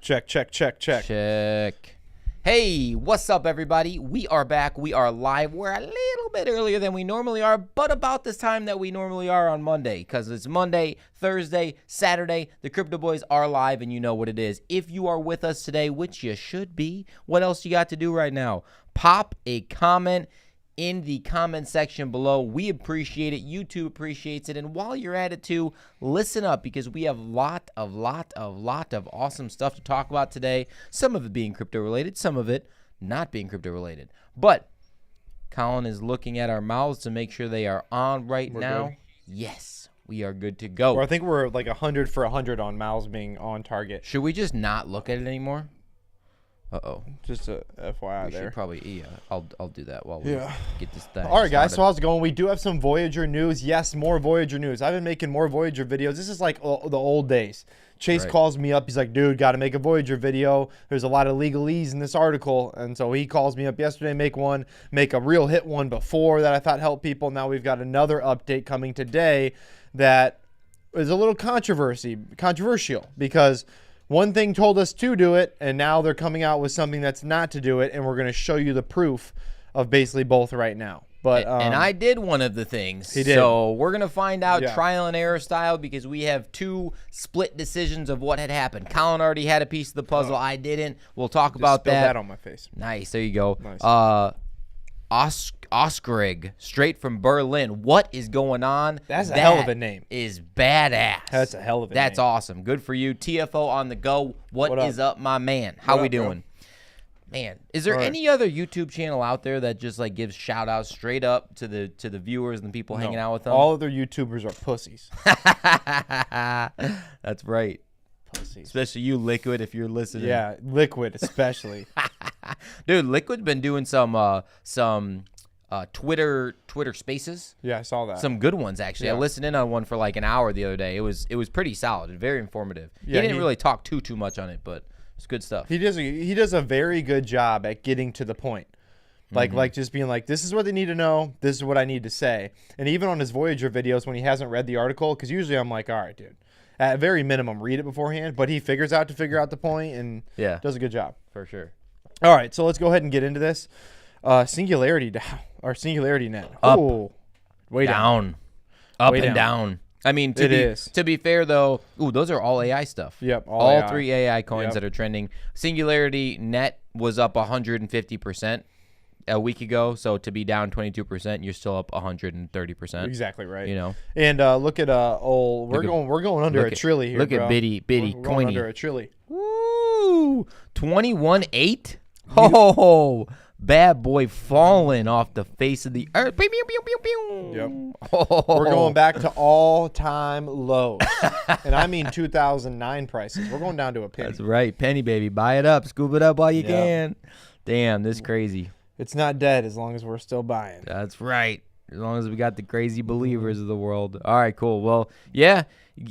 Check. Hey, what's up, everybody? We are back. We are live. We're a little bit earlier than we normally are, but about this time that we normally are on Monday, because it's Monday, Thursday, Saturday. The Crypto Boys are live, and you know what it is. If you are with us today, which you should be, what else you got to do right now? Pop a comment in the comment section below. We appreciate it. YouTube appreciates it. And while you're at it too, listen up, because we have lot of awesome stuff to talk about today. Some of it being crypto related, some of it not being crypto related. But Colin is looking at our mouths to make sure they are on right now. Good. Yes, we are good to go. Or I think we're like 100 for 100 on mouths being on target. Should we just not look at it anymore? Uh-oh. Just a FYI we there. Should probably, I'll do that while we get this thing All right, guys, started. so how's it going? We do have some Voyager news. Yes, more Voyager news. I've been making more Voyager videos. This is like the old days. Chase calls me up. He's like, dude, got to make a Voyager video. There's a lot of legalese in this article. And so he calls me up yesterday, make a real hit one before that I thought helped people. Now we've got another update coming today that is a little controversial, because one thing told us to do it, and now they're coming out with something that's not to do it, and we're going to show you the proof of basically both right now. But and I did one of the things. He did. So we're going to find out trial and error style, because we have two split decisions of what had happened. Colin already had a piece of the puzzle. I didn't. We'll talk about that. That on my face. Nice. There you go. Nice. Oscarig, straight from Berlin. What is going on? That's a hell of a name. Is badass. That's a hell of a name. That's awesome. Good for you. TFO on the go. What is up, my man? How we doing? Bro? Man, is there any other YouTube channel out there that just like gives shout outs straight up to the viewers and the people hanging out with them? All other YouTubers are pussies. That's right. Pussies. Especially you, Liquid, if you're listening. Yeah, Liquid especially. Dude, Liquid's been doing some Twitter Spaces. Yeah, I saw that. Some good ones, actually. Yeah. I listened in on one for like an hour the other day. It was pretty solid and very informative. Yeah, he didn't really talk too much on it, but it's good stuff. He does a very good job at getting to the point. Like just being like, this is what they need to know. This is what I need to say. And even on his Voyager videos, when he hasn't read the article, because usually I'm like, all right, dude, at a very minimum, read it beforehand. But he figure out the point and does a good job. For sure. All right, so let's go ahead and get into this. Singularity down, or Singularity net. Up. Ooh, way down. Up way and down. I mean, to be fair, though, those are all AI stuff. Yep, all AI. 3 AI coins that are trending. Singularity net was up 150% a week ago, so to be down 22%, you're still up 130%. Exactly right. You know, and look at we're going under a trilly here. Look bro. at bitty we're going coiny. under a trilly. Woo! 21.8. Oh, bad boy falling off the face of the earth. Pew, pew, pew, pew, pew. Yep. Oh. We're going back to all-time lows, and I mean 2009 prices. We're going down to a penny. That's right, penny baby. Buy it up, scoop it up while you can. Damn, this is crazy. It's not dead as long as we're still buying. That's right. As long as we got the crazy believers of the world. All right, cool. Well, yeah,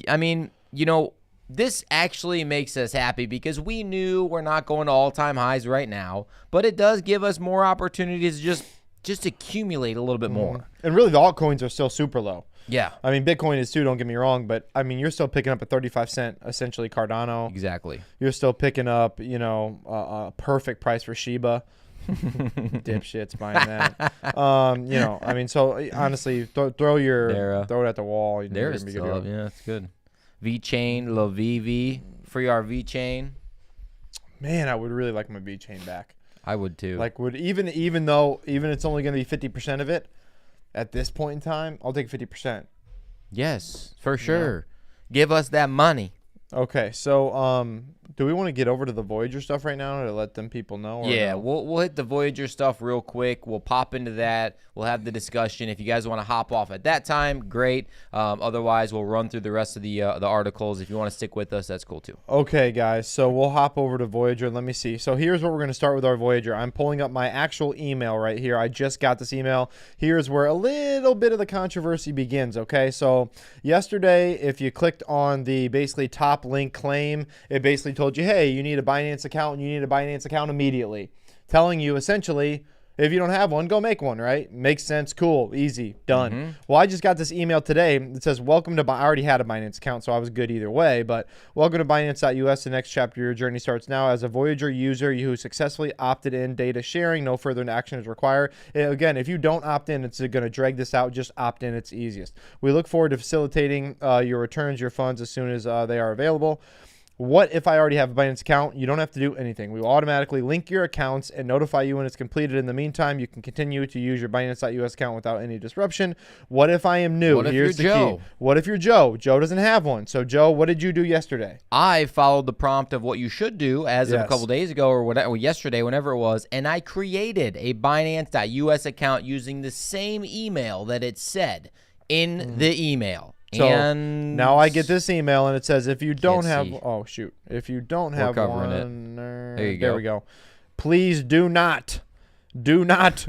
I mean, you know, this actually makes us happy, because we knew we're not going to all-time highs right now, but it does give us more opportunities to just accumulate a little bit more. And really, the altcoins are still super low. Yeah. I mean, Bitcoin is too, don't get me wrong, but I mean, you're still picking up a 35-cent, essentially, Cardano. Exactly. You're still picking up, you know, a perfect price for Shiba. Dipshits buying that. You know, I mean, so honestly, throw it at the wall. There's still up. Yeah, that's good. VeChain, La VV, free our VeChain. Man, I would really like my VeChain back. I would too. Like, even though it's only going to be 50% of it at this point in time, I'll take 50%. Yes, for sure. Give us that money. Okay, so do we want to get over to the Voyager stuff right now to let them people know? Or yeah, no? we'll hit the Voyager stuff real quick. We'll pop into that. We'll have the discussion. If you guys want to hop off at that time, great. Otherwise, we'll run through the rest of the articles. If you want to stick with us, that's cool too. Okay, guys, so we'll hop over to Voyager. Let me see. So here's what we're going to start with our Voyager. I'm pulling up my actual email right here. I just got this email. Here's where a little bit of the controversy begins, okay? So yesterday, if you clicked on the basically top link claim, it basically told you, hey, you need a Binance account and you need a Binance account immediately, telling you essentially If you don't have one, go make one, right? Makes sense. Cool. Easy. Done. Mm-hmm. Well, I just got this email today that says, welcome to, I already had a Binance account, so I was good either way, but welcome to Binance.us. The next chapter of your journey starts now. As a Voyager user who successfully opted in, data sharing, no further action is required. Again, if you don't opt in, it's going to drag this out. Just opt in. It's easiest. We look forward to facilitating your returns, your funds as soon as they are available. What if I already have a Binance account? You don't have to do anything. We will automatically link your accounts and notify you when it's completed. In the meantime, you can continue to use your Binance.us account without any disruption. What if I am new? What if Here's you're the Joe? key. What if you're Joe? Joe doesn't have one. So, Joe, what did you do yesterday? I followed the prompt of what you should do as of a Yes. couple days ago or whatever, yesterday, whenever it was, and I created a Binance.us account using the same email that it said in the email. So and now I get this email and it says, if you don't have, see. oh shoot, if you don't have covering it. one, There you there go. we go. Please do not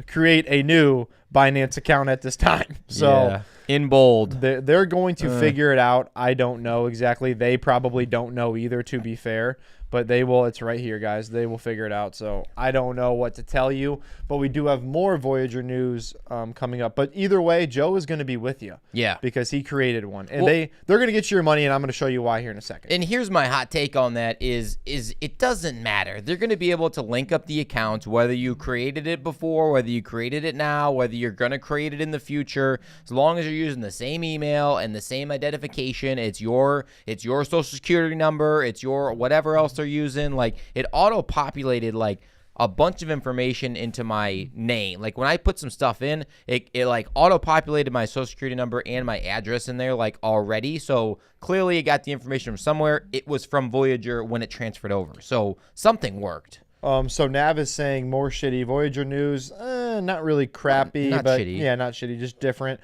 create a new Binance account at this time. So yeah, in bold. they're going to figure it out. I don't know exactly. They probably don't know either, to be fair. But they will. It's right here, guys. They will figure it out. So I don't know what to tell you. But we do have more Voyager news coming up. But either way, Joe is going to be with you. Yeah. Because he created one. And Well, they're going to get you your money, and I'm going to show you why here in a second. And here's my hot take on that is it doesn't matter. They're going to be able to link up the accounts, whether you created it before, whether you created it now, whether you're going to create it in the future. As long as you're using the same email and the same identification, it's your social security number, it's your whatever else they're using. Like, it auto-populated like a bunch of information into my name. Like, when I put some stuff in, it like auto-populated my social security number and my address in there like already. So clearly it got the information from somewhere. It was from Voyager when it transferred over. So something worked. So Nav is saying more shitty Voyager news. Not really crappy, Not but shitty. yeah, not shitty, just different.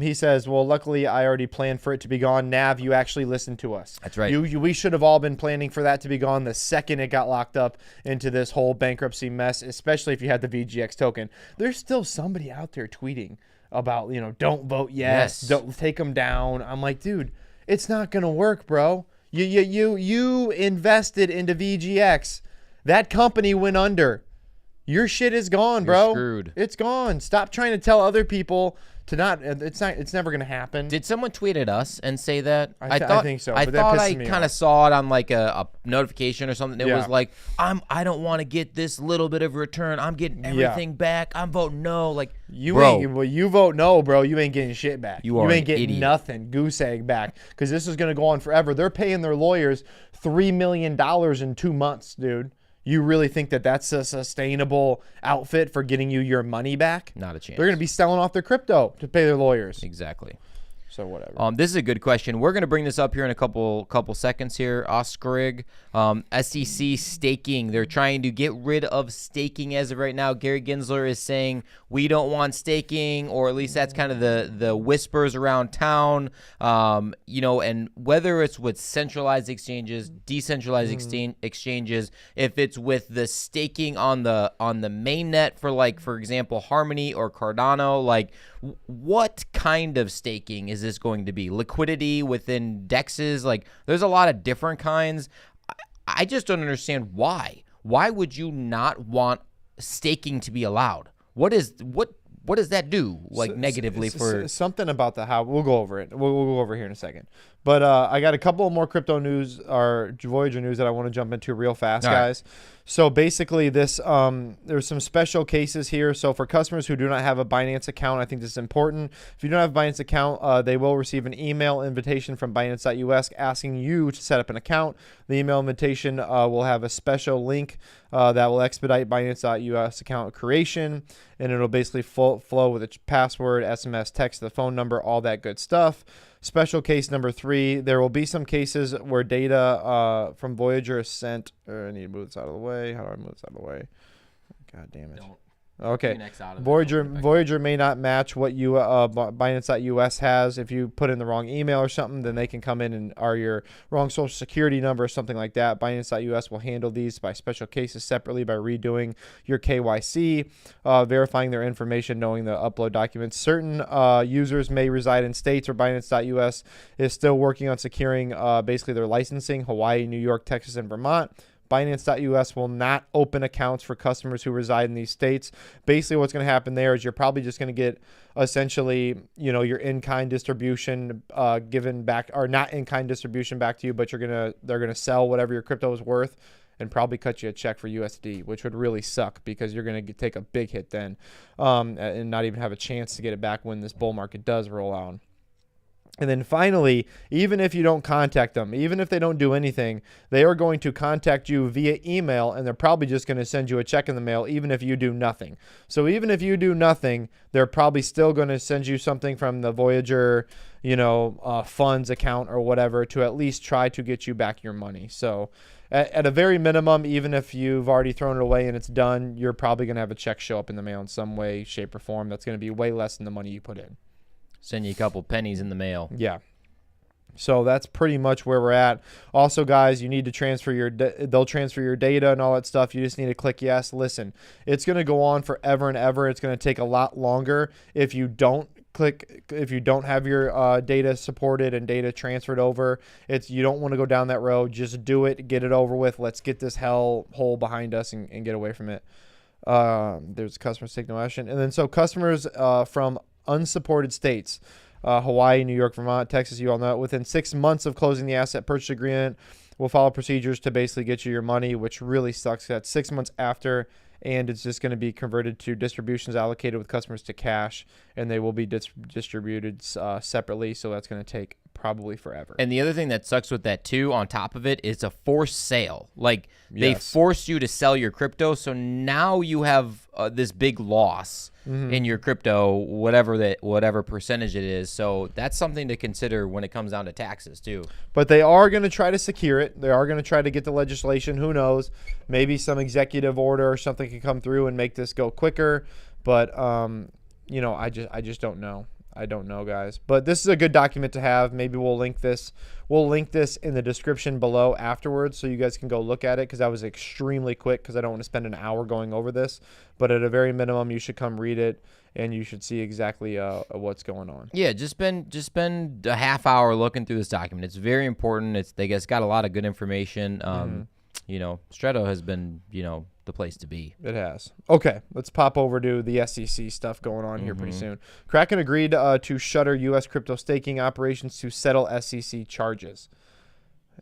He says, well, luckily I already planned for it to be gone. Nav, you actually listened to us. That's right. We should have all been planning for that to be gone the second it got locked up into this whole bankruptcy mess, especially if you had the VGX token. There's still somebody out there tweeting about, don't vote yes. Don't take them down. I'm like, dude, it's not going to work, bro. You invested into VGX. That company went under. Your shit is gone, bro. You're screwed. It's gone. Stop trying to tell other people to not. It's never gonna happen. Did someone tweet at us and say that? I think so, I but that thought pisses I me kind off. of saw it on like a notification or something. It Yeah. was like, I don't want to get this little bit of return. I'm getting everything back. I'm voting no. Like, You vote no, bro. You ain't getting shit back. You are ain't an getting idiot. nothing. Goose egg back, because this is gonna go on forever. They're paying their lawyers $3 million in 2 months, dude. You really think that that's a sustainable outfit for getting you your money back? Not a chance. They're going to be selling off their crypto to pay their lawyers. Exactly. So whatever. This is a good question. We're going to bring this up here in a couple seconds here. Oscarig, SEC staking. They're trying to get rid of staking as of right now. Gary Gensler is saying we don't want staking, or at least that's kind of the whispers around town. And whether it's with centralized exchanges, decentralized exchanges, if it's with the staking on the mainnet for example, Harmony or Cardano, like what kind of staking is this going to be? Liquidity within DEXs? Like, there's a lot of different kinds. I just don't understand why. Why would you not want staking to be allowed? What does that do? Like, negatively for something about the how? We'll go over it. We'll go over here in a second. But I got a couple more crypto news or Voyager news that I want to jump into real fast, All right. guys. So basically, this there's some special cases here. So for customers who do not have a Binance account, I think this is important. If you don't have a Binance account, they will receive an email invitation from Binance.us asking you to set up an account. The email invitation will have a special link that will expedite Binance.us account creation, and it'll basically flow with a password, SMS, text, the phone number, all that good stuff. Special case number 3, there will be some cases where data from Voyager is sent. I need to move this out of the way. How do I move this out of the way? God damn it. Okay. Voyager may not match what you Binance.us has. If you put in the wrong email or something, then they can come in or your wrong social security number or something like that. Binance.us will handle these by special cases separately by redoing your KYC, verifying their information, knowing the upload documents. Certain users may reside in states where Binance.us is still working on securing basically their licensing: Hawaii, New York, Texas, and Vermont. Binance.us will not open accounts for customers who reside in these states. Basically, what's going to happen there is you're probably just going to get essentially, your in-kind distribution given back, or not in-kind distribution back to you, but they're gonna sell whatever your crypto is worth and probably cut you a check for USD, which would really suck because you're going to take a big hit then and not even have a chance to get it back when this bull market does roll on. And then finally, even if you don't contact them, even if they don't do anything, they are going to contact you via email, and they're probably just going to send you a check in the mail, even if you do nothing. So even if you do nothing, they're probably still going to send you something from the Voyager, funds account or whatever to at least try to get you back your money. So at a very minimum, even if you've already thrown it away and it's done, you're probably going to have a check show up in the mail in some way, shape, or form. That's going to be way less than the money you put in. Send you a couple pennies in the mail. Yeah. So that's pretty much where we're at. Also, guys, you need to transfer they'll transfer your data and all that stuff. You just need to click yes. Listen, it's going to go on forever and ever. It's going to take a lot longer if you don't have your data supported and data transferred over. You don't want to go down that road. Just do it. Get it over with. Let's get this hole behind us and get away from it. There's customers take no action. And then so customers from unsupported states, Hawaii, New York, Vermont, Texas, you all know, within 6 months of closing the asset purchase agreement, will follow procedures to basically get you your money, which really sucks. That's 6 months after, and it's just going to be converted to distributions allocated with customers to cash, and they will be distributed separately, so that's going to take probably forever. And the other thing that sucks with that too, on top of it, is a forced sale. Like, they force you to sell your crypto, so now you have this big loss in your crypto, whatever percentage it is. So that's something to consider when it comes down to taxes too. But they are going to try to secure it. They are going to try to get the legislation. Who knows? Maybe some executive order or something can come through and make this go quicker. But I just don't know. I don't know, guys. But this is a good document to have. Maybe we'll link this. We'll link this in the description below afterwards so you guys can go look at it, because that was extremely quick because I don't want to spend an hour going over this. But at a very minimum, you should come read it and you should see exactly what's going on. Yeah, just spend a half hour looking through this document. It's very important. It's got a lot of good information. Stretto has been, the place to be. It has. Okay, let's pop over to the SEC stuff going on here pretty soon. Kraken agreed to shutter U.S. crypto staking operations to settle SEC charges.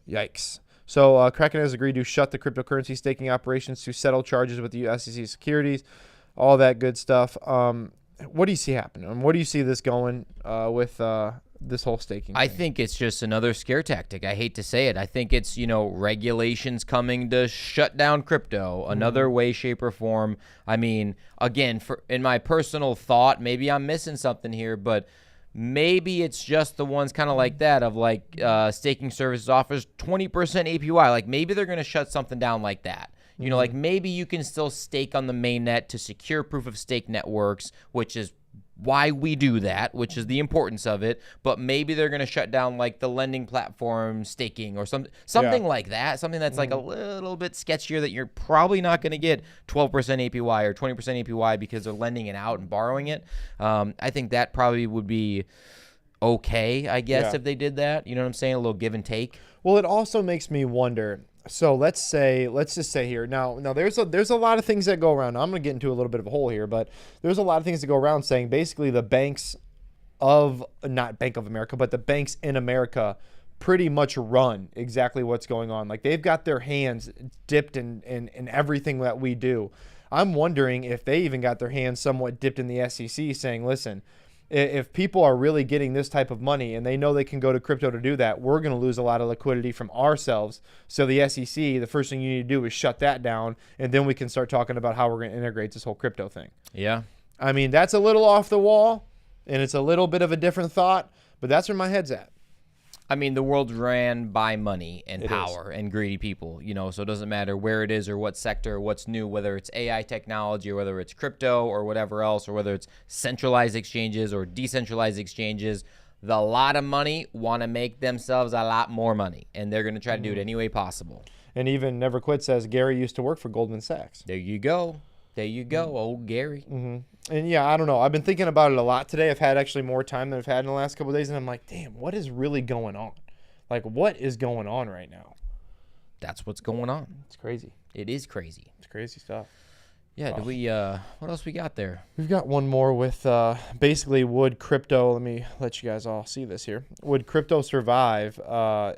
Yikes. So Kraken has agreed to shut the cryptocurrency staking operations to settle charges with the SEC securities, all that good stuff. What do you see happening? What do you see this going with this whole staking thing? I thing? think it's just another scare tactic. I hate to say it. I think it's, regulations coming to shut down crypto, another way, shape, or form. I mean, again, in my personal thought, maybe I'm missing something here, but maybe it's just the ones kind of like that of staking services offers 20% APY. Like, maybe they're going to shut something down like that. Like, maybe you can still stake on the mainnet to secure proof of stake networks, which is why we do that, which is the importance of it. But maybe they're going to shut down like the lending platform staking or something like that, something that's like a little bit sketchier, that you're probably not going to get 12% APY or 20% APY because they're lending it out and borrowing it. I think that probably would be okay, I guess, if they did that. You know what I'm saying? A little give and take. Well, it also makes me wonder. So let's just say here now there's a lot of things that go around. I'm going to get into a little bit of a hole here, but there's a lot of things that go around saying basically the banks not Bank of America, but the banks in America pretty much run exactly what's going on. Like, they've got their hands dipped in everything that we do. I'm wondering if they even got their hands somewhat dipped in the SEC, saying, listen, if people are really getting this type of money and they know they can go to crypto to do that, we're going to lose a lot of liquidity from ourselves. So the SEC, the first thing you need to do is shut that down, and then we can start talking about how we're going to integrate this whole crypto thing. Yeah. I mean, that's a little off the wall, and it's a little bit of a different thought, but that's where my head's at. I mean, the world's ran by money and power and greedy people, so it doesn't matter where it is or what sector or what's new, whether it's AI technology or whether it's crypto or whatever else, or whether it's centralized exchanges or decentralized exchanges. The lot of money want to make themselves a lot more money, and they're going to try to do it any way possible. And even Never Quit says Gary used to work for Goldman Sachs. There you go. There you go, old Gary. And yeah, I don't know. I've been thinking about it a lot today. I've had actually more time than I've had in the last couple of days, and I'm like, damn, what is really going on? Like, what is going on right now? that's what's going on. It's crazy. It is crazy. It's crazy stuff. Yeah, do we what else we got there? We've got one more with basically, would crypto, let me let you guys all see this here. Would crypto survive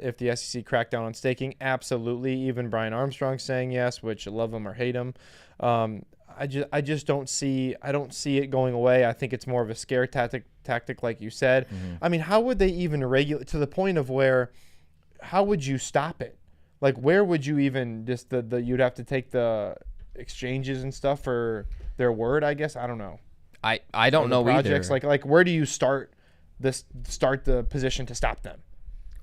if the SEC cracked down on staking? Absolutely. Even Brian Armstrong saying yes, which love him or hate him. I just don't see it going away. I think it's more of a scare tactic like you said. I mean, how would they even regulate to the point of where, how would you stop it? Like, where would you even just you'd have to take the exchanges and stuff for their word, I guess. I don't know. I don't know projects, either. Like where do you start the position to stop them?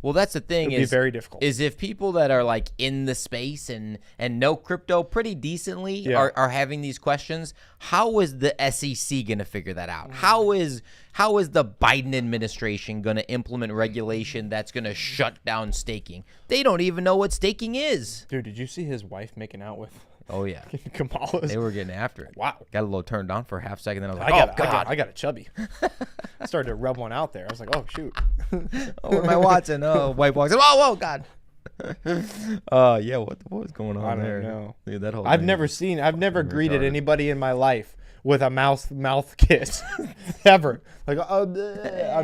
Well, that's the thing. It'd be very difficult. Is if people that are like in the space and know crypto pretty decently are having these questions, how is the SEC going to figure that out? How is the Biden administration going to implement regulation that's going to shut down staking? They don't even know what staking is. Dude, did you see his wife making out with? Oh yeah, Kamala's? They were getting after it. Wow, got a little turned on for a half second. Then I was like, God, I got a chubby. I started to rub one out there. I was like, oh shoot. Oh, what am I watching? Oh, white walks. Whoa, God. Yeah, what was going on there? I don't know. Dude, that whole I've thing never greeted anybody in my life with a mouth kiss ever. Like, I've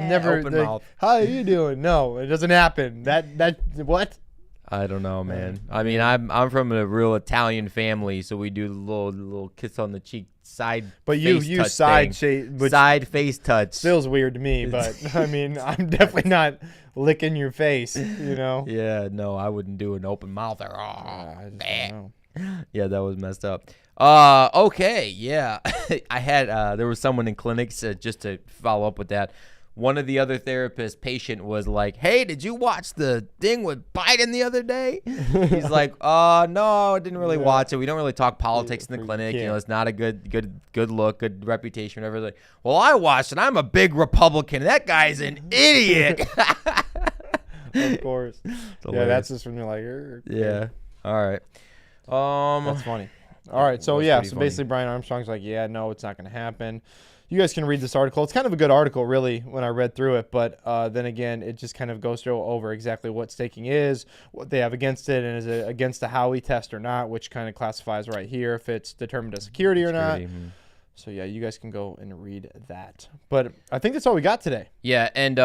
never open like, mouth. How are you doing? No, it doesn't happen. That what? I don't know, man. I mean, I'm from a real Italian family, so we do the little kiss on the cheek side. But you side face touch feels weird to me. But I mean, I'm definitely not licking your face. You know? Yeah, no, I wouldn't do an open mouth or. I just don't know. Yeah, that was messed up. Okay, yeah, I had there was someone in clinics just to follow up with that. One of the other therapist patient was like, "Hey, did you watch the thing with Biden the other day?" He's like, no, I didn't really watch it. We don't really talk politics in the clinic. You know, it's not a good look, good reputation, whatever." Like, well, I watched it. I'm a big Republican. That guy's an idiot. Of course. Yeah, that's just when you're like, okay. Yeah. All right. That's funny. All right, so basically Brian Armstrong's like, yeah, no, it's not going to happen. You guys can read this article. It's kind of a good article, really, when I read through it. But then again, it just kind of goes over exactly what staking is, what they have against it, and is it against the Howey test or not, which kind of classifies right here if it's determined as security or not. So, yeah, you guys can go and read that. But I think that's all we got today. Yeah, and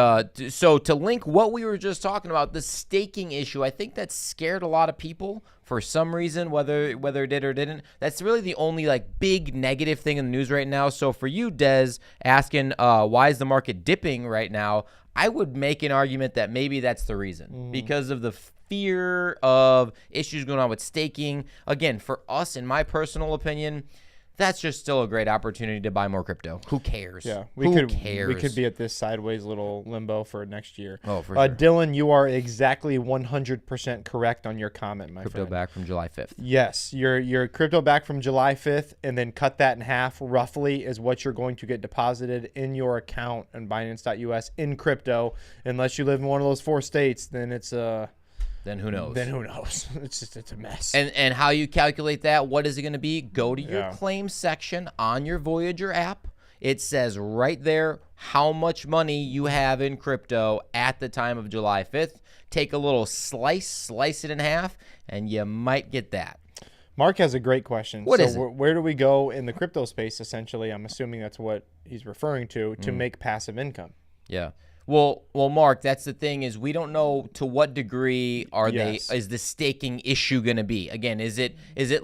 so to link what we were just talking about, the staking issue, I think that scared a lot of people for some reason, whether it did or didn't. That's really the only like big negative thing in the news right now. So for you, Des, asking why is the market dipping right now, I would make an argument that maybe that's the reason. Because of the fear of issues going on with staking. Again, for us, in my personal opinion, that's just still a great opportunity to buy more crypto. Who cares? Yeah, Who cares? We could be at this sideways little limbo for next year. Oh, for sure. Dylan, you are exactly 100% correct on your comment, my friend. Crypto back from July 5th. Yes, your crypto back from July 5th, and then cut that in half roughly is what you're going to get deposited in your account on Binance.us in crypto. Unless you live in one of those 4 states, then it's Then who knows? It's a mess. And how you calculate that, what is it going to be? Go to your claims section on your Voyager app. It says right there how much money you have in crypto at the time of July 5th. Take a little slice it in half, and you might get that. Mark has a great question. What is it? Where do we go in the crypto space, essentially? I'm assuming that's what he's referring to make passive income. Yeah. Well, Mark, that's the thing is we don't know to what degree is the staking issue going to be. Again, is it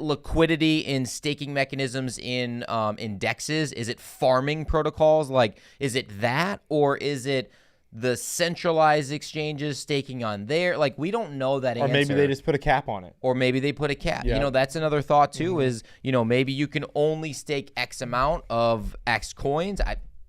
liquidity in staking mechanisms in indexes? Is it farming protocols? Like, is it that, or is it the centralized exchanges staking on there? Like, we don't know that answer. Or maybe they just put a cap on it. Or maybe they put a cap. Yeah. You know, that's another thought too. Is maybe you can only stake X amount of X coins.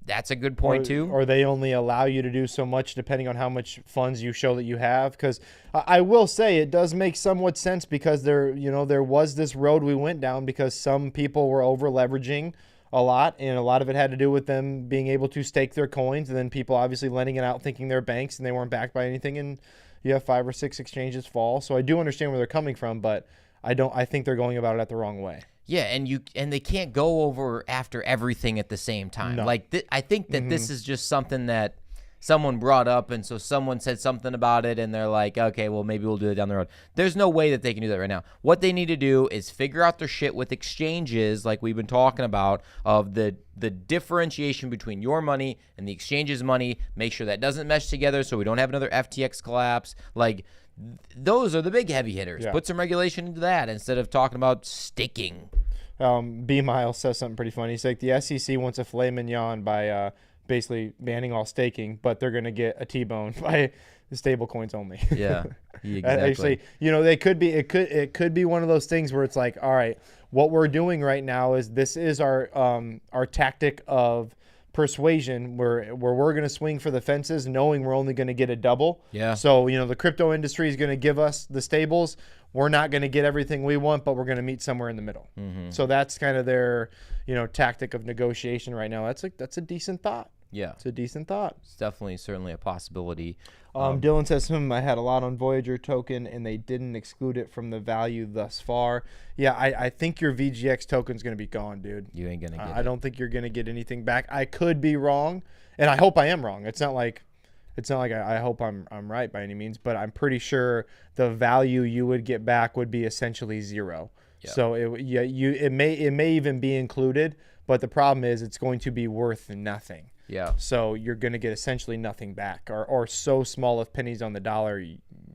That's a good point too. Or they only allow you to do so much depending on how much funds you show that you have. Because I will say it does make somewhat sense because there was this road we went down because some people were over leveraging a lot, and a lot of it had to do with them being able to stake their coins, and then people obviously lending it out thinking they're banks and they weren't backed by anything, and you have 5 or 6 exchanges fall. So I do understand where they're coming from, but I think they're going about it the wrong way. Yeah, and they can't go over after everything at the same time. No. Like I think that this is just something that someone brought up, and so someone said something about it, and they're like, okay, well, maybe we'll do it down the road. There's no way that they can do that right now. What they need to do is figure out their shit with exchanges, like we've been talking about, of the differentiation between your money and the exchange's money. Make sure that doesn't mesh together so we don't have another FTX collapse. Like, those are the big heavy hitters. Put some regulation into that instead of talking about staking. B Miles says something pretty funny. He's like, the SEC wants a filet mignon by basically banning all staking, but they're going to get a T-bone by the stable coins only. Yeah, exactly. Actually, they could be. It could be one of those things where it's like, all right, what we're doing right now is this is our tactic of persuasion where we're going to swing for the fences knowing we're only going to get a double. Yeah. So, the crypto industry is going to give us the stables. We're not going to get everything we want, but we're going to meet somewhere in the middle. So that's kind of their, tactic of negotiation right now. That's a decent thought. Yeah. It's a decent thought. It's definitely, certainly a possibility. Dylan says, I had a lot on Voyager token, and they didn't exclude it from the value thus far. Yeah, I think your VGX token's going to be gone, dude. You ain't going to get it. I don't think you're going to get anything back. I could be wrong, and I hope I am wrong. It's not like I hope I'm right by any means, but I'm pretty sure the value you would get back would be essentially zero. Yeah. So it may even be included, but the problem is it's going to be worth nothing. Yeah. So you're going to get essentially nothing back, or so small of pennies on the dollar,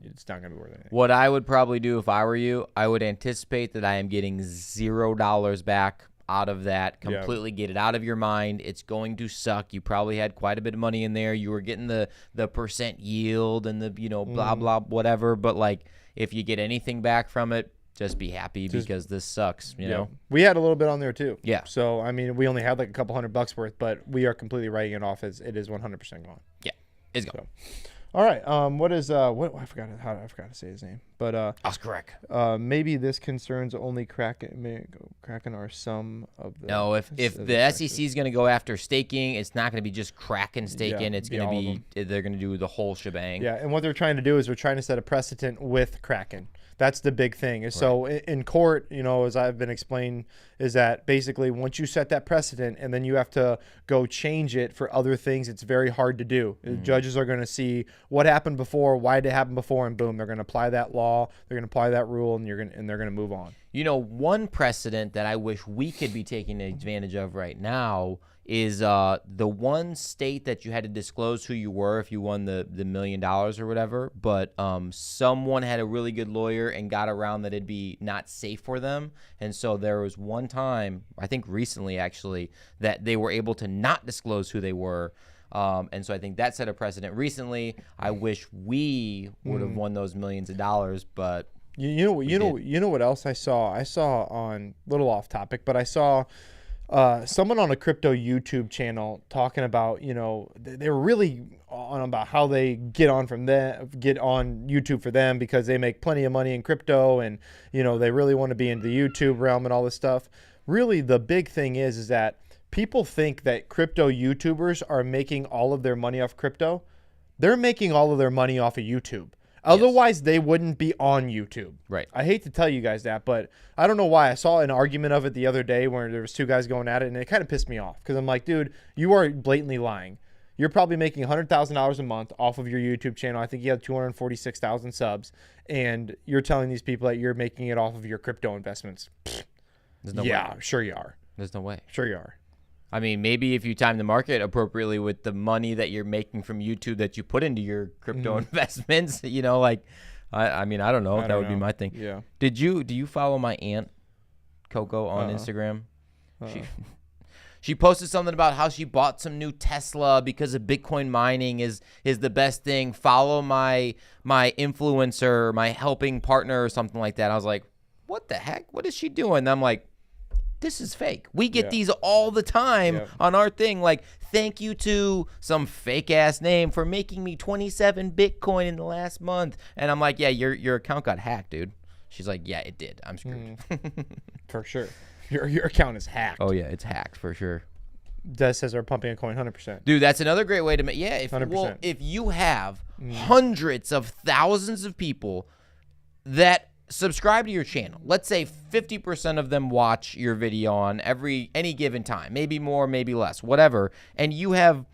it's not going to be worth anything. What I would probably do if I were you, I would anticipate that I am getting $0 back out of that. Completely get it out of your mind. It's going to suck. You probably had quite a bit of money in there. You were getting the percent yield and the blah blah whatever. But like, if you get anything back from it, just be happy because this sucks, you know? We had a little bit on there too. Yeah. So, I mean, we only had like a couple $100 worth, but we are completely writing it off as it is 100% gone. Yeah. It's gone. So, all right. I forgot to say his name, but that's correct. Maybe this concerns only Kraken or some of the. No, if the SEC is going to go after staking, it's not going to be just Kraken staking. It's going to be they're going to do the whole shebang. Yeah, and what they're trying to do is they're trying to set a precedent with Kraken. That's the big thing. Right. So in court, as I've been explained, is that basically once you set that precedent and then you have to go change it for other things, it's very hard to do. The judges are going to see what happened before, why did it happen before, and boom, they're going to apply that law, they're going to apply that rule, and they're going to move on. One precedent that I wish we could be taking advantage of right now is the one state that you had to disclose who you were if you won the $1 million or whatever, but someone had a really good lawyer and got around that it'd be not safe for them. And so there was one time, I think recently actually, that they were able to not disclose who they were. And so I think that set a precedent recently. I wish we would have won those millions of dollars, but you know what else I saw? I saw on, little off topic, but I saw someone on a crypto YouTube channel talking about, they were really on about how they get on YouTube for them because they make plenty of money in crypto and, they really want to be into the YouTube realm and all this stuff. Really, the big thing is that people think that crypto YouTubers are making all of their money off crypto. They're making all of their money off of YouTube. Otherwise, they wouldn't be on YouTube. Right. I hate to tell you guys that, but I don't know why. I saw an argument of it the other day where there was two guys going at it, and it kind of pissed me off because I'm like, dude, you are blatantly lying. You're probably making $100,000 a month off of your YouTube channel. I think you have 246,000 subs, and you're telling these people that you're making it off of your crypto investments. There's no way. Sure you are. There's no way. Sure you are. I mean, maybe if you time the market appropriately with the money that you're making from YouTube that you put into your crypto investments, I mean, I don't know. That would be my thing. Yeah. Do you follow my aunt Coco on Instagram? She posted something about how she bought some new Tesla because of Bitcoin mining is the best thing. Follow my influencer, my helping partner or something like that. I was like, what the heck? What is she doing? And I'm like, this is fake. We get these all the time on our thing. Like, thank you to some fake ass name for making me 27 Bitcoin in the last month. And I'm like, yeah, your account got hacked, dude. She's like, yeah, it did. I'm screwed. For sure. Your account is hacked. Oh yeah, it's hacked for sure. Des says they're pumping a coin 100%. Dude, that's another great way to make. Yeah, if you have hundreds of thousands of people that subscribe to your channel. Let's say 50% of them watch your video on any given time, maybe more, maybe less, whatever. And you have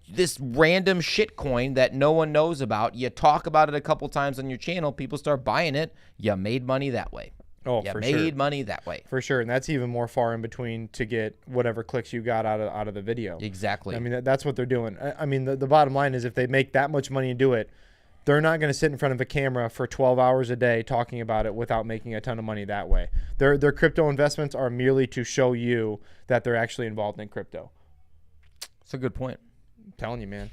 this random shit coin that no one knows about. You talk about it a couple times on your channel. People start buying it. You made money that way. Oh, you for made sure. money that way. For sure, and that's even more far in between to get whatever clicks you got out of the video. Exactly. I mean, that's what they're doing. I mean, the bottom line is if they make that much money and do it, they're not going to sit in front of a camera for 12 hours a day talking about it without making a ton of money that way. Their crypto investments are merely to show you that they're actually involved in crypto. It's a good point. I'm telling you, man.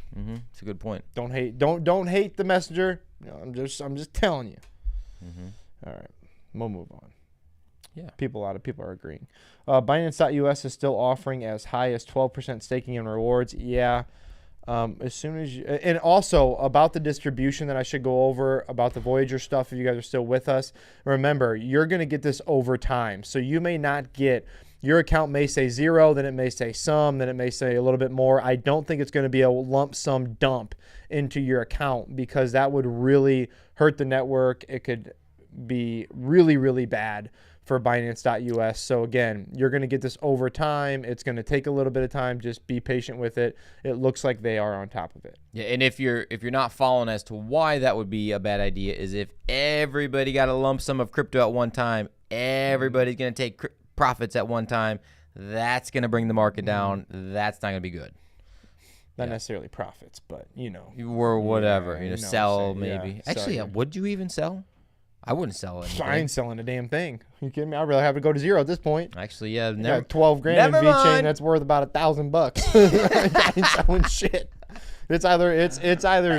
It's a good point. Don't hate the messenger. No, I'm just telling you. All right, we'll move on. Yeah. A lot of people are agreeing. Binance.us is still offering as high as 12% staking and rewards. Yeah. As soon as you, and also about the distribution that I should go over about the Voyager stuff, if you guys are still with us, remember, you're going to get this over time. So you may not get, your account may say 0, then it may say some, then it may say a little bit more. I don't think it's going to be a lump sum dump into your account because that would really hurt the network. It could be really, really bad for Binance.us. So again, you're going to get this over time. It's going to take a little bit of time. Just be patient with it. It looks like they are on top of it. Yeah, and if you're not following as to why that would be a bad idea is if everybody got a lump sum of crypto at one time, everybody's going to take profits at one time. That's going to bring the market down. That's not going to be good. Not necessarily profits, but or whatever. Yeah, sell maybe. Yeah, Actually, would you even sell? I wouldn't sell anything. I ain't selling a damn thing. You kidding me? I'd rather have it go to 0 at this point. Actually, yeah. Got 12 grand in VeChain that's worth about $1,000. I ain't selling shit. It's either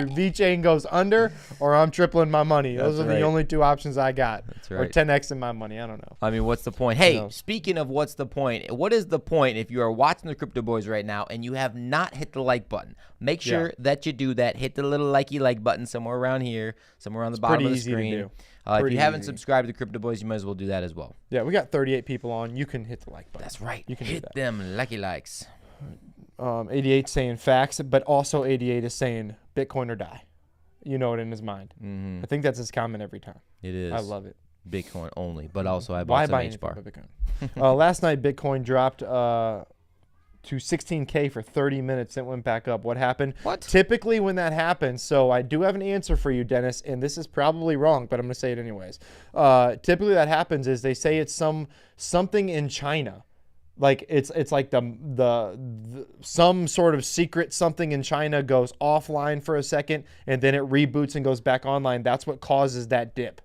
VeChain goes under or I'm tripling my money. Those are the only two options I got. That's right. Or 10x in my money. I don't know. I mean, what's the point? Hey, speaking of what's the point, what is the point if you are watching the Crypto Boys right now and you have not hit the like button? Make sure that you do that. Hit the little like button somewhere around here, somewhere on the bottom of the screen. Pretty easy to do. If you haven't subscribed to the Crypto Boys, you might as well do that as well. Yeah, we got 38 people on. You can hit the like button. That's right. You can hit them lucky likes. 88 saying facts, but also 88 is saying Bitcoin or die. You know it in his mind. I think that's his comment every time. It is. I love it. Bitcoin only, but also I bought some H-bar. Last night, Bitcoin dropped to 16K for 30 minutes. It went back up. What happened? What? Typically when that happens, so I do have an answer for you, Dennis, and this is probably wrong, but I'm going to say it anyways. Typically that happens is they say it's something in China. Like it's like the some sort of secret something in China goes offline for a second and then it reboots and goes back online. That's what causes that dip.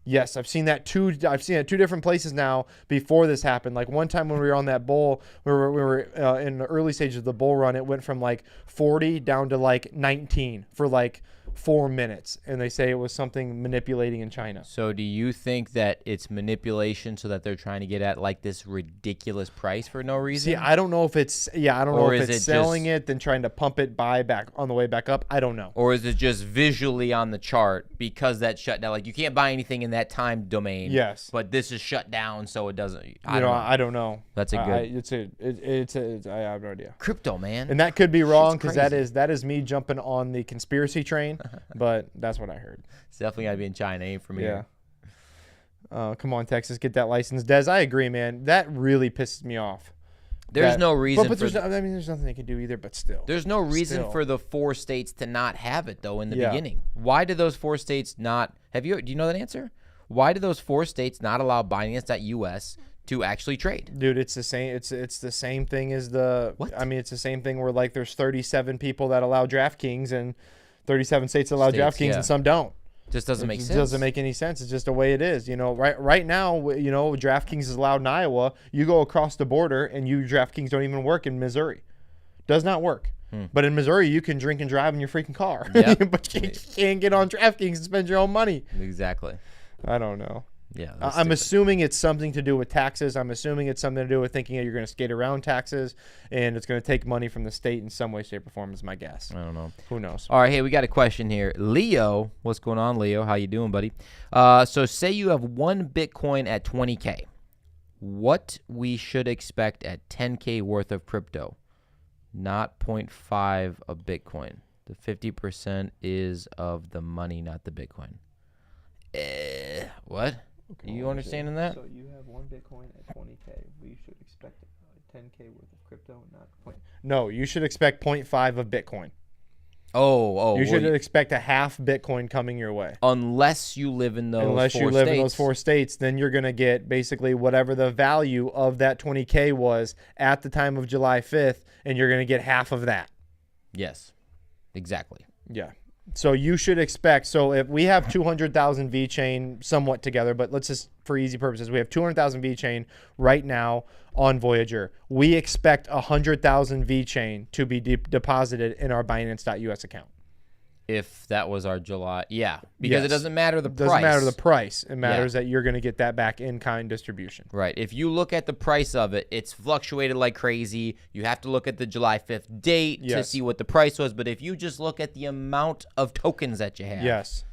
Yes, I've seen that two different places now before this happened. Like one time when we were on that bull, we were in the early stages of the bull run, it went from like 40 down to like 19 for like 4 minutes, and they say it was something manipulating in China. So do you think that it's manipulation so that they're trying to get at like this ridiculous price for no reason? See, I don't know if it's selling it then trying to pump it back on the way back up. I don't know. Or is it just visually on the chart because that shut down? Like you can't buy anything in that time domain. Yes. But this is shut down, so it doesn't. I don't know. That's a good. I have no idea. Crypto, man. And that could be wrong because that is me jumping on the conspiracy train. But that's what I heard. It's definitely got to be in China, ain't from here. Come on, Texas, get that license. Des, I agree, man. That really pisses me off. There's no reason. But there's nothing they can do either, but still. There's no reason for the 4 states to not have it, though, in the beginning. Why did those 4 states not do you know that answer? Why did those 4 states not allow Binance.us to actually trade? Dude, it's the same. It's the same thing as the. What? I mean, it's the same thing where like there's 37 people that allow DraftKings and 37 states allow DraftKings and some don't. Just doesn't make sense. It doesn't make any sense. It's just the way it is. You know, right now, you know, DraftKings is allowed in Iowa. You go across the border and DraftKings don't even work in Missouri. Does not work. But in Missouri, you can drink and drive in your freaking car. Yep. But you can't get on DraftKings and spend your own money. Exactly. I don't know. Yeah, I'm assuming it's something to do with taxes. I'm assuming it's something to do with thinking that you're going to skate around taxes and it's going to take money from the state in some way, shape, or form is my guess. I don't know. Who knows? All right, hey, we got a question here. Leo, what's going on, Leo? How you doing, buddy? So say you have 1 Bitcoin at 20K. What we should expect at 10K worth of crypto, not 0.5 of Bitcoin. The 50% is of the money, not the Bitcoin. What? Okay, you understanding that? So you have 1 Bitcoin at 20K. We should expect 10K worth of crypto, not point. No, you should expect 0.5 of Bitcoin. You should expect a half Bitcoin coming your way. Unless you live in those in those 4 states, then you're going to get basically whatever the value of that 20K was at the time of July 5th, and you're going to get half of that. Yes, exactly. Yeah. So you should expect, so if we have 200,000 VeChain somewhat together, but let's just, for easy purposes, we have 200,000 VeChain right now on Voyager. We expect 100,000 VeChain to be deposited in our Binance.us account. If that was our July, because it doesn't matter the price. It doesn't matter the price. It matters that you're going to get that back in kind distribution. Right. If you look at the price of it, it's fluctuated like crazy. You have to look at the July 5th date to see what the price was. But if you just look at the amount of tokens that you have. Yes.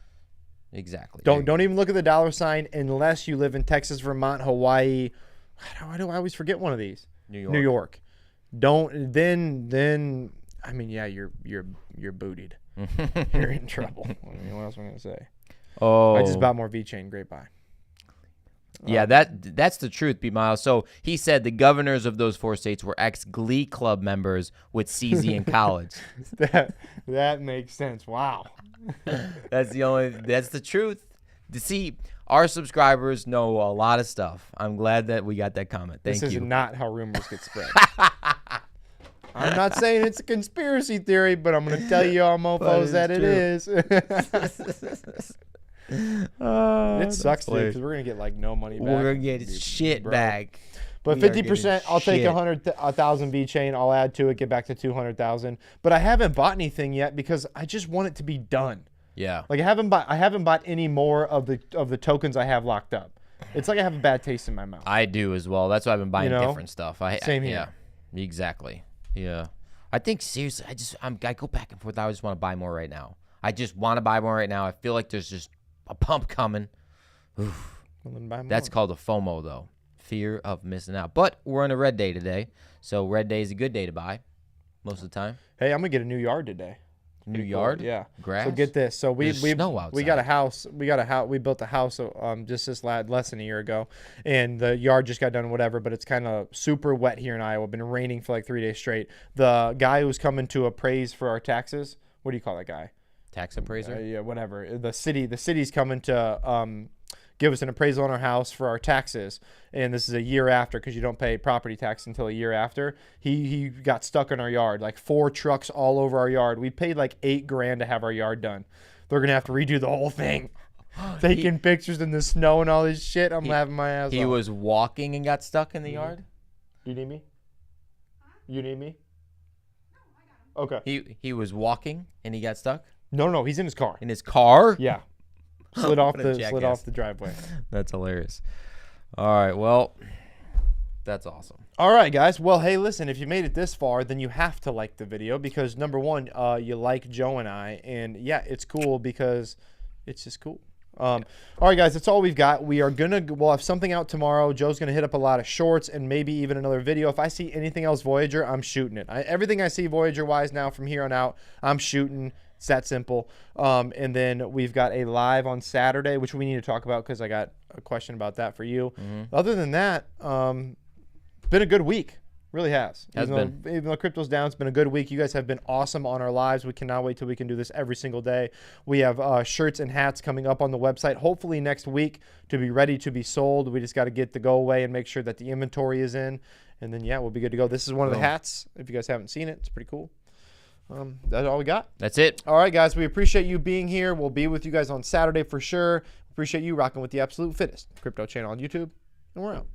Exactly. Don't even look at the $ unless you live in Texas, Vermont, Hawaii. Why do I always forget one of these? New York. Don't then I mean, yeah, you're bootied. You're in trouble. I mean, what else am I gonna say? I just bought more VeChain. Great buy. Yeah, that's the truth, B Miles. So he said the governors of those 4 states were ex-Glee Club members with CZ in college. that makes sense. Wow. That's the truth. See, our subscribers know a lot of stuff. I'm glad that we got that comment. Thank you. This is not how rumors get spread. I'm not saying it's a conspiracy theory, but I'm going to tell you all mofos that it is. It sucks, dude, because we're going to get like no money back. We're going to get shit back. But 50%, I'll take 1,000 VeChain. I'll add to it, get back to 200,000. But I haven't bought anything yet because I just want it to be done. Yeah. Like I haven't bought any more of the tokens I have locked up. It's like I have a bad taste in my mouth. I do as well. That's why I've been buying different stuff. Same here. Yeah, exactly. Yeah. I think seriously, I go back and forth. I just want to buy more right now. I just want to buy more right now. I feel like there's just a pump coming. Oof. Well, then buy more. That's called a FOMO though. Fear of missing out. But we're on a red day today. So red day is a good day to buy most of the time. Hey, I'm going to get a new yard today. New yard? Yeah. Grass? So get this. So we snow outside. We got a house. We built a house just less than a year ago, and the yard just got done. Whatever, but it's kind of super wet here in Iowa. Been raining for like 3 days straight. The guy who's coming to appraise for our taxes. What do you call that guy? Tax appraiser? Yeah, whatever. The city's coming to give us an appraisal on our house for our taxes, and this is a year after because you don't pay property tax until a year after. He got stuck in our yard, like 4 trucks all over our yard. We paid like $8,000 to have our yard done. They're gonna have to redo the whole thing, taking pictures in the snow and all this shit. I'm laughing my ass off. He was walking and got stuck in the yard. You need me? You need me? Okay. He was walking and he got stuck. No, he's in his car. In his car? Yeah. Slid off the driveway. That's hilarious. All right, well, that's awesome. All right, guys. Well, hey, listen, if you made it this far, then you have to like the video because number one, you like Joe and I, and yeah, it's cool because it's just cool. All right, guys, that's all we've got. We'll have something out tomorrow. Joe's gonna hit up a lot of shorts and maybe even another video. If I see anything else Voyager, I'm shooting it. Everything I see Voyager wise now from here on out, I'm shooting. It's that simple. And then we've got a live on Saturday, which we need to talk about because I got a question about that for you. Other than that, it's been a good week. Really has. Even though crypto's down, it's been a good week. You guys have been awesome on our lives. We cannot wait till we can do this every single day. We have shirts and hats coming up on the website, hopefully next week to be ready to be sold. We just got to get the go away and make sure that the inventory is in. And then, yeah, we'll be good to go. This is one of the hats. If you guys haven't seen it, it's pretty cool. That's all we got. That's it. All right, guys. We appreciate you being here. We'll be with you guys on Saturday for sure. Appreciate you rocking with the absolute fittest crypto channel on YouTube. And we're out.